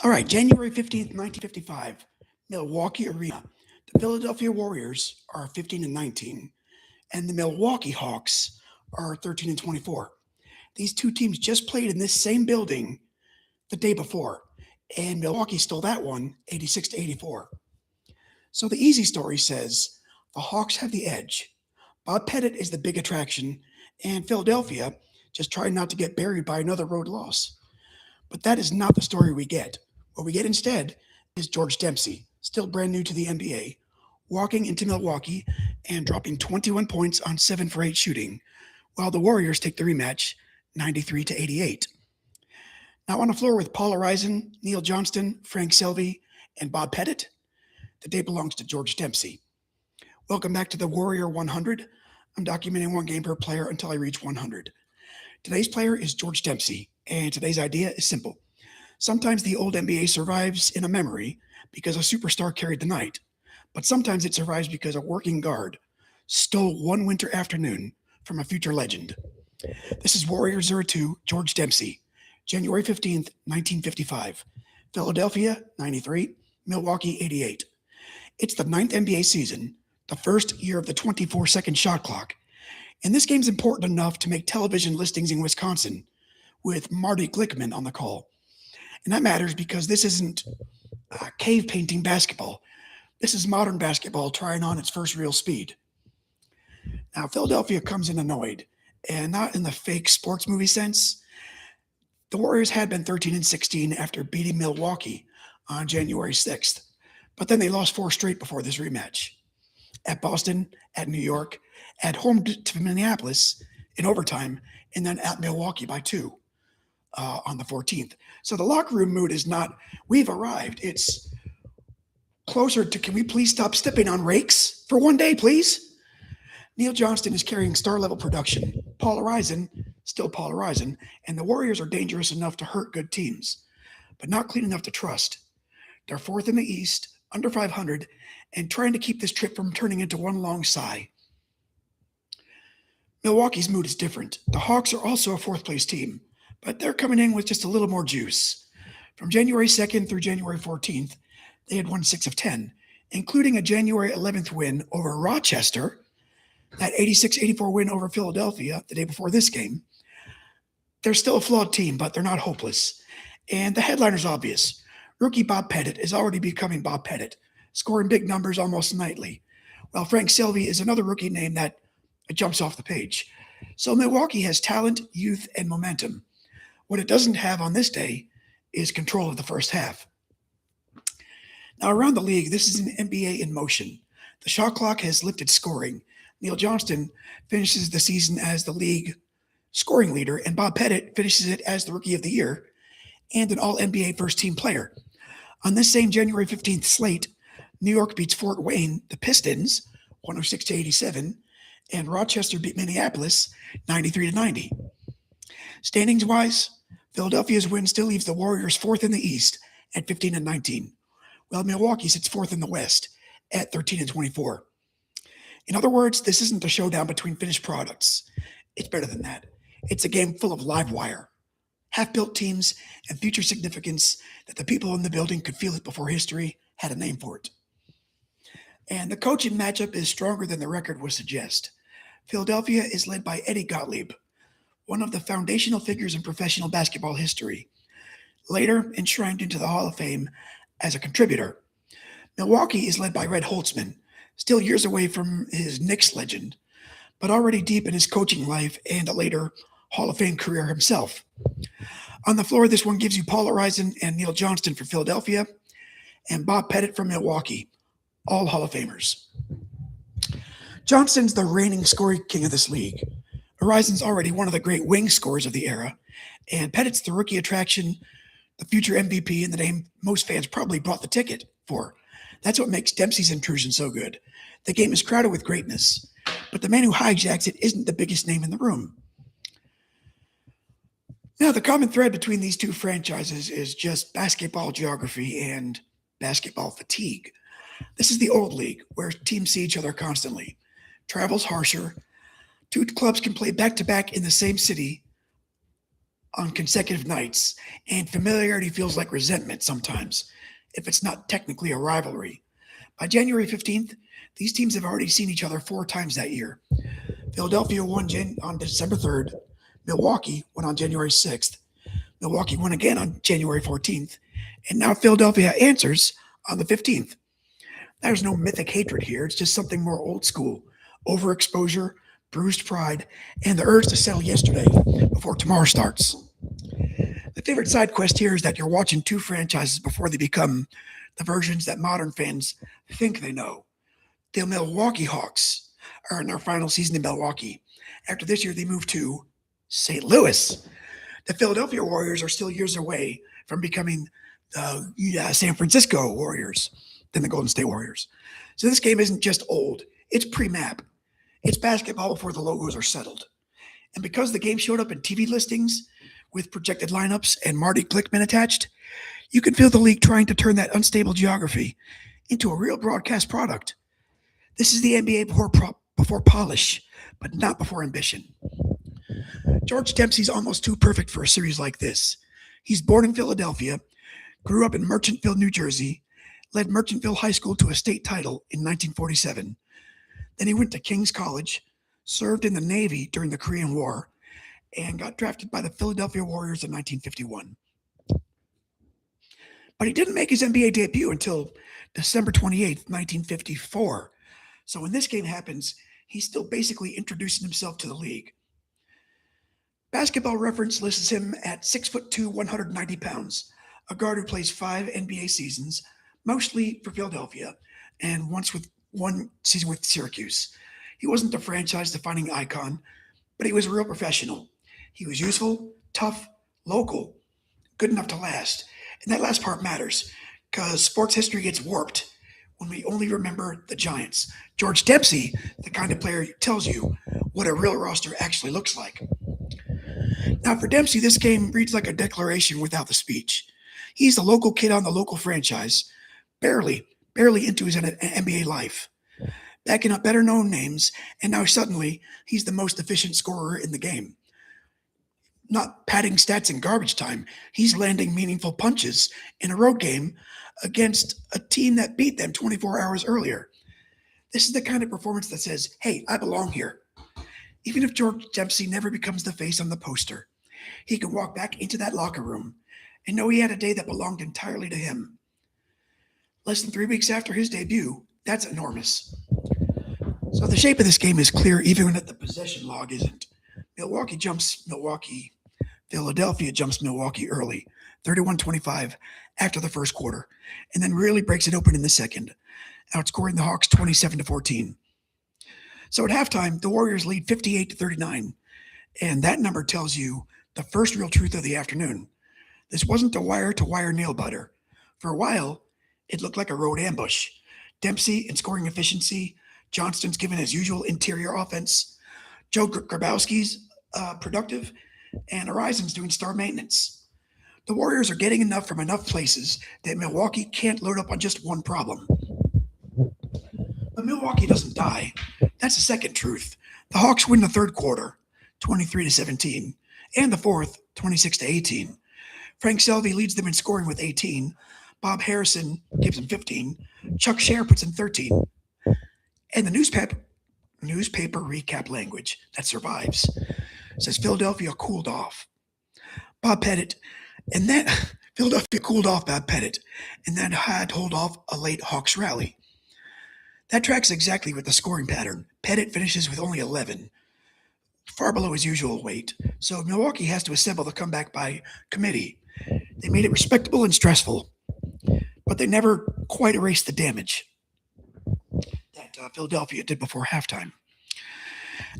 All right, January 15th, 1955, Milwaukee Arena. The Philadelphia Warriors are 15 and 19, and the Milwaukee Hawks are 13 and 24. These two teams just played in this same building the day before, and Milwaukee stole that one 86 to 84. So the easy story says the Hawks have the edge. Bob Pettit is the big attraction, and Philadelphia just trying not to get buried by another road loss. But that is not the story we get. What we get instead is George Dempsey, still brand new to the NBA, walking into Milwaukee and dropping 21 points on 7 for 8 shooting, while the Warriors take the rematch 93 to 88. Now on the floor with Paul Arizin, Neil Johnston, Frank Selvey, and Bob Pettit, the day belongs to George Dempsey. Welcome back to the Warrior 100. I'm documenting one game per player until I reach 100. Today's player is George Dempsey, and today's idea is simple. Sometimes the old NBA survives in a memory because a superstar carried the night, but sometimes it survives because a working guard stole one winter afternoon from a future legend. This is Warrior 02, George Dempsey, January 15th, 1955. Philadelphia, 93, Milwaukee, 88. It's the 9th NBA season, the first year of the 24-second shot clock, and this game's important enough to make television listings in Wisconsin with Marty Glickman on the call. And that matters because this isn't cave painting basketball. This is modern basketball trying on its first real speed. Now, Philadelphia comes in annoyed, and not in the fake sports movie sense. The Warriors had been 13 and 16 after beating Milwaukee on January 6th, but then they lost 4 straight before this rematch. At Boston, at New York, at home to Minneapolis in overtime, and then at Milwaukee by 2 on the 14th. So the locker room mood is not, we've arrived. It's closer to, can we please stop stepping on rakes for one day, please? Neil Johnston is carrying star-level production. Paul Arizin, still Paul Arizin, and the Warriors are dangerous enough to hurt good teams, but not clean enough to trust. They're 4th in the East, under 500, and trying to keep this trip from turning into one long sigh. Milwaukee's mood is different. The Hawks are also a 4th-place team, but they're coming in with just a little more juice. From January 2nd through January 14th, they had won 6 of 10, including a January 11th win over Rochester, that 86-84 win over Philadelphia the day before this game. They're still a flawed team, but they're not hopeless. And the headliner's obvious. Rookie Bob Pettit is already becoming Bob Pettit, scoring big numbers almost nightly, while Frank Selvey is another rookie name that jumps off the page. So Milwaukee has talent, youth, and momentum. What it doesn't have on this day is control of the first half. Now, around the league, this is an NBA in motion. The shot clock has lifted scoring. Neil Johnston finishes the season as the league scoring leader, and Bob Pettit finishes it as the Rookie of the Year and an All-NBA first-team player. On this same January 15th slate, New York beats Fort Wayne, the Pistons, 106 to 87, and Rochester beat Minneapolis, 93 to 90. Standings-wise, Philadelphia's win still leaves the Warriors 4th in the East at 15 and 19, while Milwaukee sits 4th in the West at 13 and 24. In other words, this isn't a showdown between finished products. It's better than that. It's a game full of live wire, half-built teams, and future significance that the people in the building could feel it before history had a name for it. And the coaching matchup is stronger than the record would suggest. Philadelphia is led by Eddie Gottlieb, one of the foundational figures in professional basketball history, later enshrined into the Hall of Fame as a contributor. Milwaukee is led by Red Holtzman, still years away from his Knicks legend, but already deep in his coaching life and a later Hall of Fame career himself. On the floor, this one gives you Paul Arizin and Neil Johnston for Philadelphia and Bob Pettit from Milwaukee, all Hall of Famers. Johnston's the reigning scoring king of this league. Arizin's already one of the great wing scorers of the era, and Pettit's the rookie attraction, the future MVP, and the name most fans probably bought the ticket for. That's what makes Dempsey's intrusion so good. The game is crowded with greatness, but the man who hijacks it isn't the biggest name in the room. Now, the common thread between these two franchises is just basketball geography and basketball fatigue. This is the old league, where teams see each other constantly. Travel's harsher. Two clubs can play back-to-back in the same city on consecutive nights, and familiarity feels like resentment sometimes, if it's not technically a rivalry. By January 15th, these teams have already seen each other 4 times that year. Philadelphia won on December 3rd, Milwaukee won on January 6th, Milwaukee won again on January 14th, and now Philadelphia answers on the 15th. There's no mythic hatred here, it's just something more old school. Overexposure, bruised pride, and the urge to settle yesterday before tomorrow starts. The favorite side quest here is that you're watching two franchises before they become the versions that modern fans think they know. The Milwaukee Hawks are in their final season in Milwaukee. After this year, they move to St. Louis. The Philadelphia Warriors are still years away from becoming the San Francisco Warriors than the Golden State Warriors. So this game isn't just old, it's pre-map. It's basketball before the logos are settled. And because the game showed up in TV listings with projected lineups and Marty Glickman attached, you can feel the league trying to turn that unstable geography into a real broadcast product. This is the NBA before polish, but not before ambition. George Dempsey's almost too perfect for a series like this. He's born in Philadelphia, grew up in Merchantville, New Jersey, led Merchantville High School to a state title in 1947. Then he went to King's College, served in the Navy during the Korean War, and got drafted by the Philadelphia Warriors in 1951. But he didn't make his NBA debut until December 28th, 1954. So when this game happens, he's still basically introducing himself to the league. Basketball Reference lists him at 6'2", 190 pounds, a guard who plays 5 NBA seasons, mostly for Philadelphia, and once with one season with Syracuse. He wasn't a franchise-defining icon, but he was a real professional. He was useful, tough, local, good enough to last. And that last part matters, because sports history gets warped when we only remember the Giants. George Dempsey, the kind of player who tells you what a real roster actually looks like. Now, for Dempsey, this game reads like a declaration without the speech. He's the local kid on the local franchise, barely into his NBA life, backing up better-known names, and now suddenly he's the most efficient scorer in the game. Not padding stats in garbage time, he's landing meaningful punches in a road game against a team that beat them 24 hours earlier. This is the kind of performance that says, hey, I belong here. Even if George Dempsey never becomes the face on the poster, he can walk back into that locker room and know he had a day that belonged entirely to him. Less than 3 weeks after his debut, that's enormous. So the shape of this game is clear even when the possession log isn't. Philadelphia jumps Milwaukee early, 31-25 after the first quarter, and then really breaks it open in the second, outscoring the Hawks 27-14. So at halftime, the Warriors lead 58-39, and that number tells you the first real truth of the afternoon. This wasn't a wire-to-wire nail biter. For a while, it looked like a road ambush. Dempsey in scoring efficiency, Johnston's given his usual interior offense, Joe Grabowski's productive, and Horizon's doing star maintenance. The Warriors are getting enough from enough places that Milwaukee can't load up on just one problem. But Milwaukee doesn't die. That's the second truth. The Hawks win the third quarter, 23-17, and the fourth, 26-18. Frank Selvey leads them in scoring with 18. Bob Harrison gives him 15. Chuck Scher puts in 13. And the newspaper recap language that survives says Philadelphia cooled off. Philadelphia cooled off Bob Pettit, and then had to hold off a late Hawks rally. That tracks exactly with the scoring pattern. Pettit finishes with only 11, far below his usual weight. So Milwaukee has to assemble the comeback by committee. They made it respectable and stressful, but they never quite erased the damage that Philadelphia did before halftime.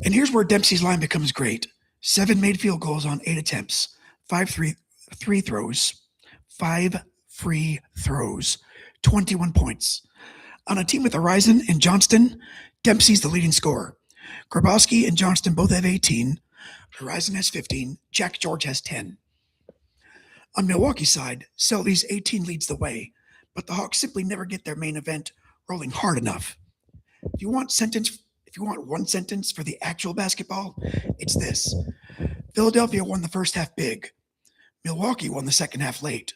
And here's where Dempsey's line becomes great. 7 made field goals on 8 attempts, 5 free throws, 21 points. On a team with Horizon and Johnston, Dempsey's the leading scorer. Grabowski and Johnston both have 18. Horizon has 15. Jack George has 10. On Milwaukee's side, Selvey's 18 leads the way, but the Hawks simply never get their main event rolling hard enough. If you want one sentence for the actual basketball, it's this. Philadelphia won the first half big, Milwaukee won the second half late.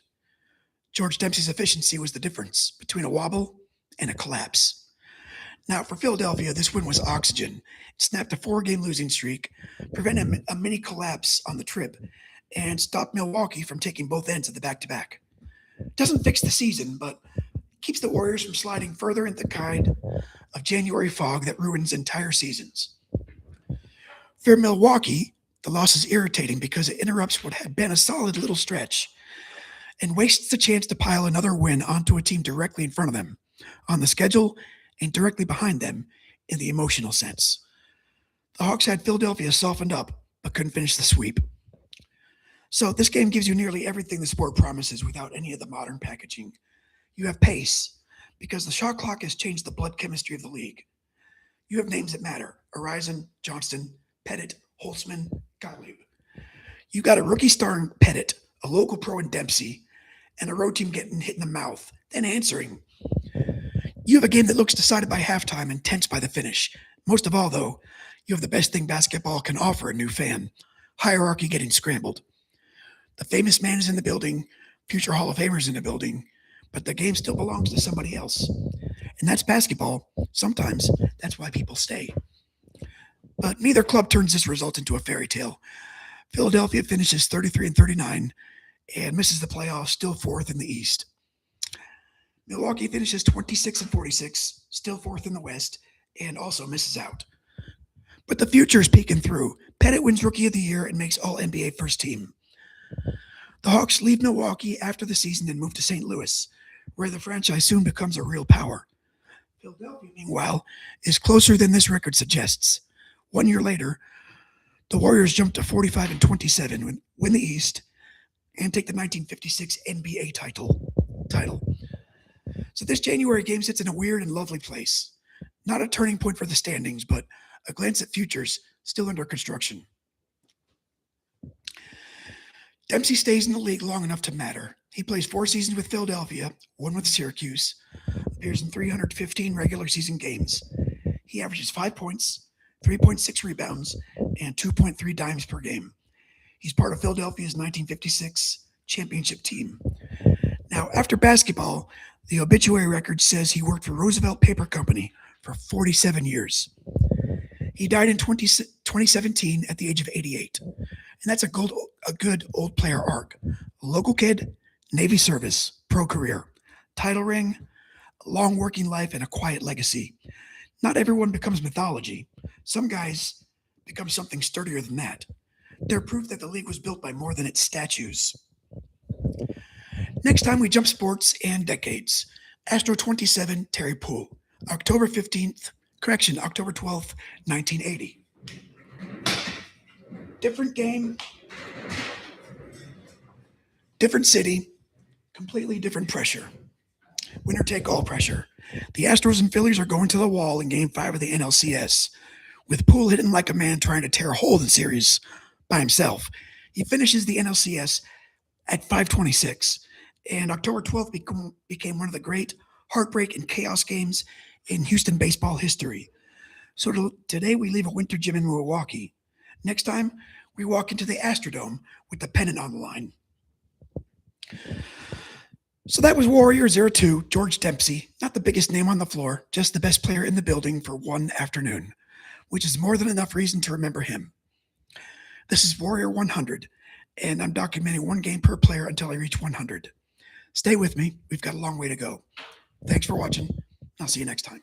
George Dempsey's efficiency was the difference between a wobble and a collapse. Now, for Philadelphia, this win was oxygen. It snapped a 4-game losing streak, prevented a mini collapse on the trip, and stopped Milwaukee from taking both ends of the back-to-back. Doesn't fix the season, but keeps the Warriors from sliding further into the kind of January fog that ruins entire seasons. For Milwaukee, the loss is irritating because it interrupts what had been a solid little stretch and wastes the chance to pile another win onto a team directly in front of them, on the schedule and directly behind them in the emotional sense. The Hawks had Philadelphia softened up, but couldn't finish the sweep. So this game gives you nearly everything the sport promises without any of the modern packaging. You have pace, because the shot clock has changed the blood chemistry of the league. You have names that matter: Arisen, Johnston, Pettit, Holtzman, Gottlieb. You got a rookie star in Pettit, a local pro in Dempsey, and a road team getting hit in the mouth, then answering. You have a game that looks decided by halftime and tense by the finish. Most of all, though, you have the best thing basketball can offer a new fan: hierarchy getting scrambled. The famous man is in the building, future Hall of Famers in the building, but the game still belongs to somebody else. And that's basketball. Sometimes that's why people stay. But neither club turns this result into a fairy tale. Philadelphia finishes 33-39 and misses the playoffs, still fourth in the East. Milwaukee finishes 26-46, still fourth in the West, and also misses out. But the future is peeking through. Pettit wins Rookie of the Year and makes All-NBA first team. The Hawks leave Milwaukee after the season and move to St. Louis, where the franchise soon becomes a real power. Philadelphia, meanwhile, is closer than this record suggests. 1 year later, the Warriors jump to 45-27, win the East, and take the 1956 NBA title. So this January game sits in a weird and lovely place. Not a turning point for the standings, but a glance at futures still under construction. Dempsey stays in the league long enough to matter. He plays 4 seasons with Philadelphia, 1 with Syracuse, appears in 315 regular season games. He averages 5 points, 3.6 rebounds, and 2.3 dimes per game. He's part of Philadelphia's 1956 championship team. Now, after basketball, the obituary record says he worked for Roosevelt Paper Company for 47 years. He died in 2017 at the age of 88. And that's a good old player arc. A local kid, Navy service, pro career, title ring, a long working life, and a quiet legacy. Not everyone becomes mythology. Some guys become something sturdier than that. They're proof that the league was built by more than its statues. Next time we jump sports and decades. Astro 27, Terry Poole. October 12th, 1980. Different game, different city, completely different pressure. Winner take all pressure. The Astros and Phillies are going to the wall in Game 5 of the NLCS, with Poole hitting like a man trying to tear a hole in the series by himself. He finishes the NLCS at 526, and October 12th became one of the great heartbreak and chaos games in Houston baseball history. So today we leave a winter gym in Milwaukee. Next time, we walk into the Astrodome with the pennant on the line. So that was Warrior 02, George Dempsey, not the biggest name on the floor, just the best player in the building for one afternoon, which is more than enough reason to remember him. This is Warrior 100, and I'm documenting 1 game per player until I reach 100. Stay with me. We've got a long way to go. Thanks for watching. I'll see you next time.